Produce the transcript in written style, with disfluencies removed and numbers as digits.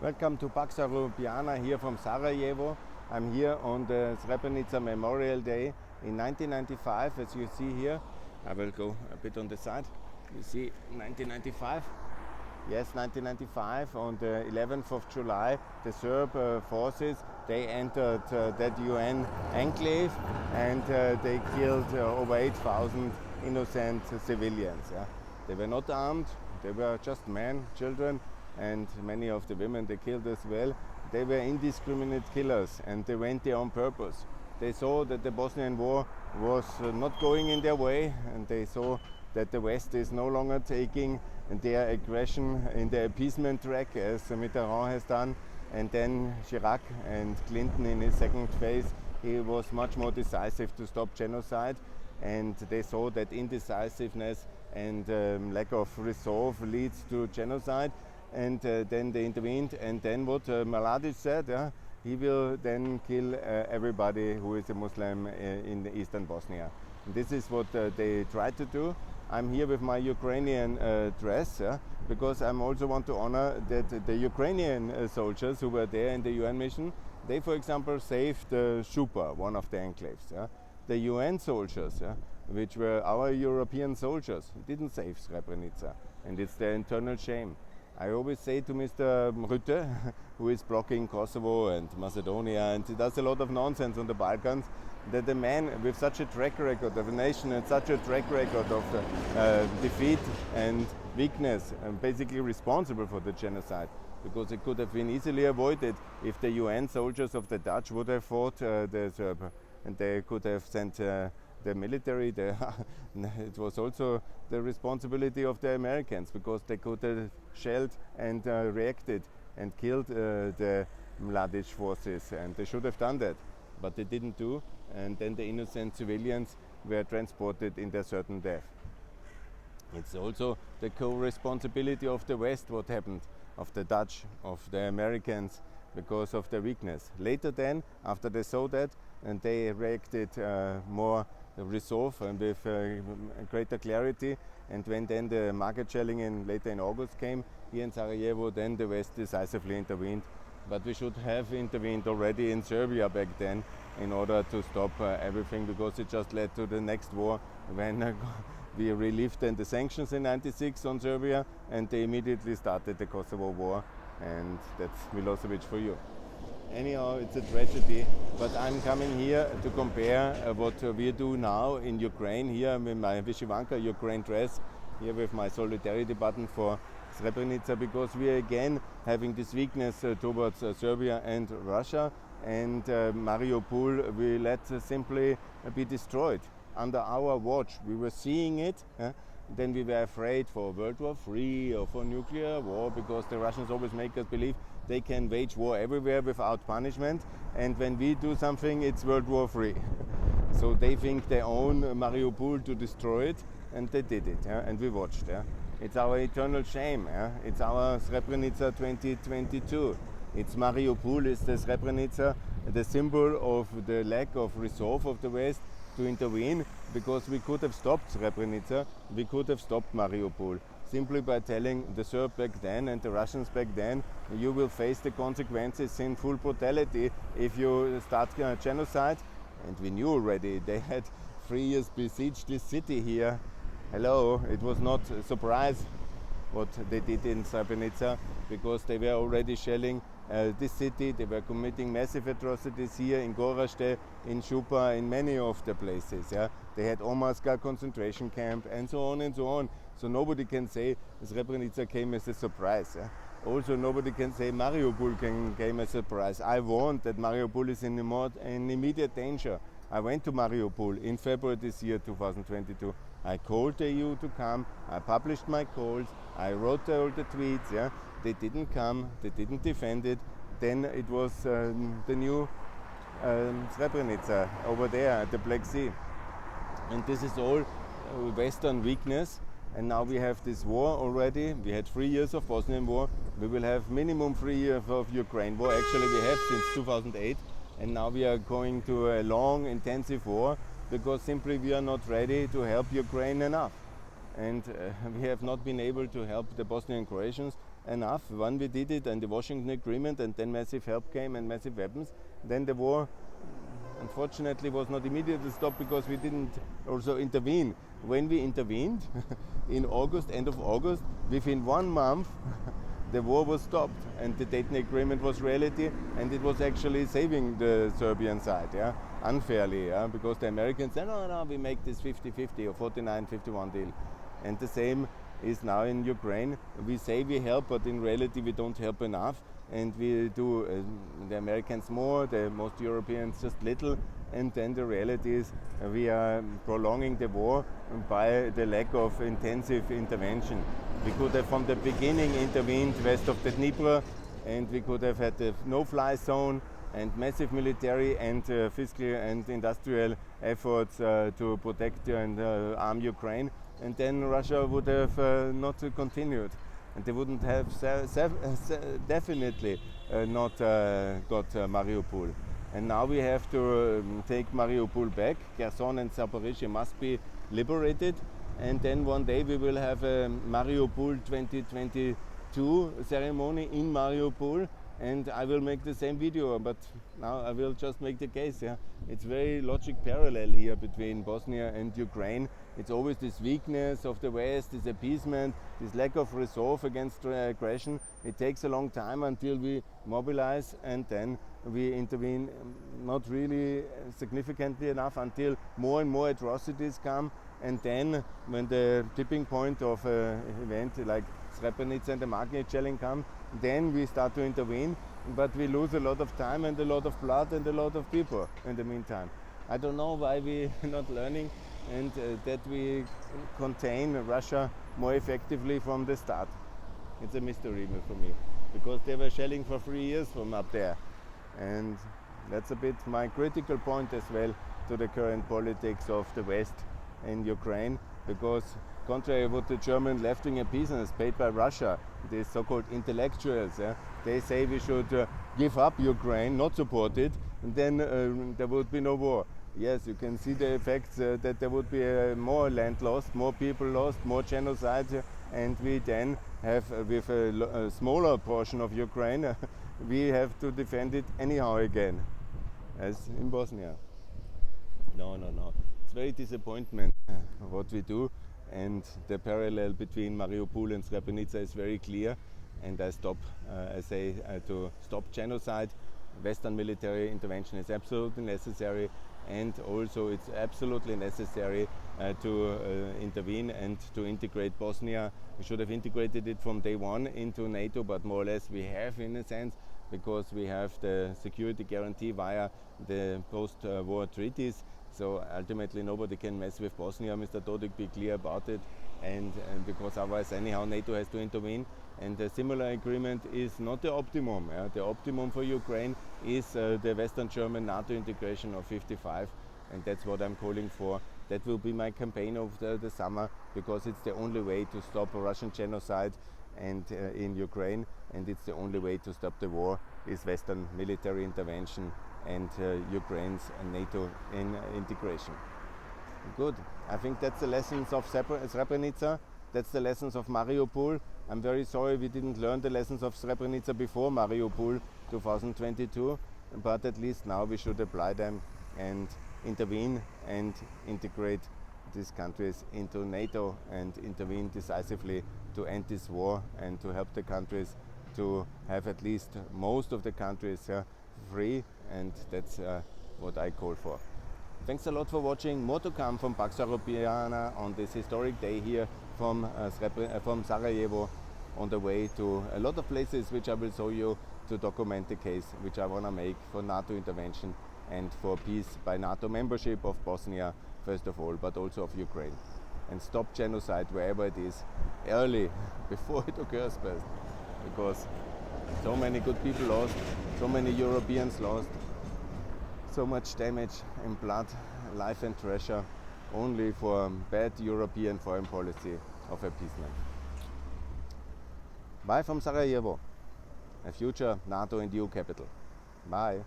Welcome to Pax Europiana here from Sarajevo. I'm here on the Srebrenica Memorial Day in 1995, as you see here. I will go a bit on the side. You see 1995. Yes, 1995, on the 11th of July, the Serb forces, they entered that UN enclave and they killed over 8,000 innocent civilians. Yeah. They were not armed, they were just men, children, and many of the women they killed as well. They were indiscriminate killers and they went there on purpose. They saw that the Bosnian war was not going in their way, and they saw that the West is no longer taking their aggression in the appeasement track as Mitterrand has done, and then Chirac and Clinton in his second phase, he was much more decisive to stop genocide, and they saw that indecisiveness and lack of resolve leads to genocide. And then they intervened, and then what Mladic said, he will then kill everybody who is a Muslim in eastern Bosnia. And this is what they tried to do. I'm here with my Ukrainian dress because I also want to honor that the Ukrainian soldiers who were there in the UN mission, they, for example, saved Shupa, one of the enclaves. The UN soldiers, which were our European soldiers, didn't save Srebrenica, and it's their internal shame. I always say to Mr. Rutte, who is blocking Kosovo and Macedonia and he does a lot of nonsense on the Balkans, that a man with such a track record of a nation and such a track record of defeat and weakness, and basically responsible for the genocide, because it could have been easily avoided if the UN soldiers of the Dutch would have fought the Serb, and they could have sent the military. It was also the responsibility of the Americans, because they could have shelled and reacted and killed the Mladic forces, and they should have done that, but they didn't do, and then the innocent civilians were transported in their certain death. It's also the co-responsibility of the West what happened, of the Dutch, of the Americans, because of their weakness. Later then, after they saw that, and they reacted more resolve and with greater clarity, and when then the market shelling later in August came here in Sarajevo, then the West decisively intervened. But we should have intervened already in Serbia back then in order to stop everything, because it just led to the next war when we relieved then the sanctions in '96 on Serbia, and they immediately started the Kosovo war, and that's Milosevic for you. Anyhow, it's a tragedy, but I'm coming here to compare what we do now in Ukraine, here with my Vyshyvanka Ukraine dress, here with my solidarity button for Srebrenica, because we are again having this weakness towards Serbia and Russia, and Mariupol will let simply be destroyed under our watch. We were seeing it. Then we were afraid for World War III or for nuclear war, because the Russians always make us believe they can wage war everywhere without punishment, and when we do something, it's World War III. So they think they own Mariupol to destroy it, and they did it, and we watched. It's our eternal shame. It's our Srebrenica 2022. It's Mariupol, it's the Srebrenica, the symbol of the lack of resolve of the West to intervene, because we could have stopped Srebrenica, we could have stopped Mariupol, simply by telling the Serbs back then and the Russians back then, you will face the consequences in full brutality if you start genocide. And we knew already, they had 3 years besieged this city here. Hello, it was not a surprise what they did in Srebrenica, because they were already shelling this city. They were committing massive atrocities here in Gorazde, in Shupa, in many of the places. They had Omarska concentration camp, and so on and so on. So nobody can say Srebrenica came as a surprise. Also, nobody can say Mariupol came as a surprise. I warned that Mariupol is in immediate danger. I went to Mariupol in February this year, 2022. I called the EU to come. I published my calls. I wrote all the tweets. They didn't come. They didn't defend it. Then it was the new Srebrenica over there at the Black Sea. And this is all Western weakness. And now we have this war already. We had 3 years of Bosnian war. We will have minimum 3 years of Ukraine war. Actually, we have since 2008. And now we are going to a long, intensive war, because simply we are not ready to help Ukraine enough. And we have not been able to help the Bosnian Croatians enough. When we did it and the Washington Agreement, and then massive help came and massive weapons, then the war unfortunately was not immediately stopped because we didn't also intervene. When we intervened in August, end of August, within 1 month the war was stopped and the Dayton Agreement was reality, and it was actually saving the Serbian side, yeah, unfairly, yeah, because the Americans said, no, we make this 50-50 or 49-51 deal. And the same is now in Ukraine. We say we help, but in reality we don't help enough, and we do the Americans more, the most Europeans just little, and then the reality is we are prolonging the war by the lack of intensive intervention. We could have from the beginning intervened west of the Dnieper, and we could have had a no-fly zone and massive military and fiscal and industrial efforts to protect and arm Ukraine, and then Russia would have not continued. And they wouldn't have definitely not got Mariupol. And now we have to take Mariupol back. Kherson and Zaporizhzhia must be liberated. And then one day we will have a Mariupol 2022 ceremony in Mariupol. And I will make the same video, but now I will just make the case. Yeah, it's very logic parallel here between Bosnia and Ukraine. It's always this weakness of the West, this appeasement, this lack of resolve against aggression. It takes a long time until we mobilize, and then we intervene not really significantly enough until more and more atrocities come. And then when the tipping point of an event like Srebrenica and the Magnet shelling come, then we start to intervene, but we lose a lot of time and a lot of blood and a lot of people in the meantime. I don't know why we're not learning, and that we contain Russia more effectively from the start. It's a mystery for me, because they were shelling for 3 years from up there, and that's a bit my critical point as well to the current politics of the West in Ukraine, because contrary to what the German left-wing appeasers paid by Russia, these so-called intellectuals, they say we should give up Ukraine, not support it, and then there would be no war. Yes, you can see the effects that there would be more land lost, more people lost, more genocide, and we then have, with a smaller portion of Ukraine, we have to defend it anyhow again, as in Bosnia. No. It's very disappointment what we do, and the parallel between Mariupol and Srebrenica is very clear. And I say to stop genocide, Western military intervention is absolutely necessary, and also it's absolutely necessary to intervene and to integrate Bosnia. We should have integrated it from day one into NATO, but more or less we have, in a sense, because we have the security guarantee via the post-war treaties. So ultimately nobody can mess with Bosnia, Mr. Dodik, be clear about it, and because otherwise anyhow NATO has to intervene. And the similar agreement is not the optimum. The optimum for Ukraine is the Western German NATO integration of 55, and that's what I'm calling for. That will be my campaign of the summer, because it's the only way to stop a Russian genocide and in Ukraine, and it's the only way to stop the war is Western military intervention and Ukraine's NATO integration. Good. I think that's the lessons of Srebrenica. That's the lessons of Mariupol. I'm very sorry we didn't learn the lessons of Srebrenica before Mariupol 2022, but at least now we should apply them and intervene and integrate these countries into NATO and intervene decisively to end this war and to help the countries to have at least most of the countries free, and that's what I call for. Thanks a lot for watching. More to come from Pax Europiana on this historic day here from Sarajevo, on the way to a lot of places which I will show you to document the case which I want to make for NATO intervention and for peace by NATO membership of Bosnia first of all, but also of Ukraine. And stop genocide wherever it is early, before it occurs first, because so many good people lost, so many Europeans lost, so much damage in blood, life and treasure, only for bad European foreign policy of appeasement. Bye from Sarajevo, a future NATO and EU capital. Bye.